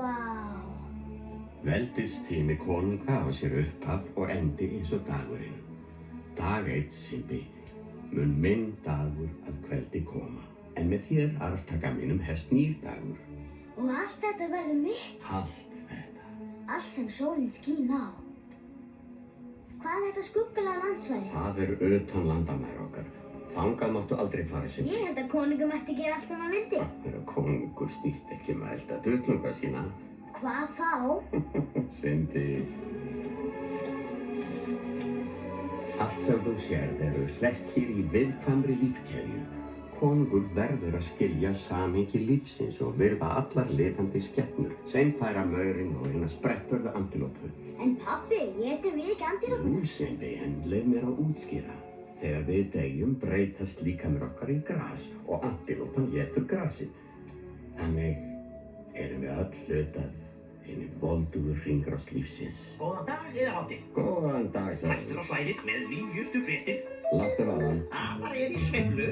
Vá. Veldistími konunga á sér upphaf og endi eins og dagurinn. Dag eitt, Simbi, mun minn dagur að kveldi koma. En með þér, arftaka mínum, hefst nýr dagur. Og allt þetta verður mitt? Allt þetta. Allt sem sólin skín á. Hvað er þetta skuggalega landsvæði? Það er utan landamæra okkar. Þangað máttu aldrei fara, Simbi. Ég held að konungur mætti gera allt sem hann vildi. Konungur snýst ekki að elda duttlunga sína. Hvað þá? Simbi. Allt sem þú sérð eru hlekkir í viðkvæmri lífkeðju. Konungur verður að skilja samhengi lífsins og virða allar lifandi skepnur, sem færa maurinn og eina spretthörðu antilópu. En pabbi, étum við ekki antilópuna? Jú, Simbi, en leyf mér að útskýra. Þegar við deyjum breytast líkamar okkar í gras og antilópan étur grasið. Þannig erum við öll hlutað hinni voldugu hringrás lífsins. Góðan dag, Yðar-Hátign. Góðan dag, sagði. Mættur á svæðið með nýjustu fréttir. Láttu vaðan. Afar er í sveiflu.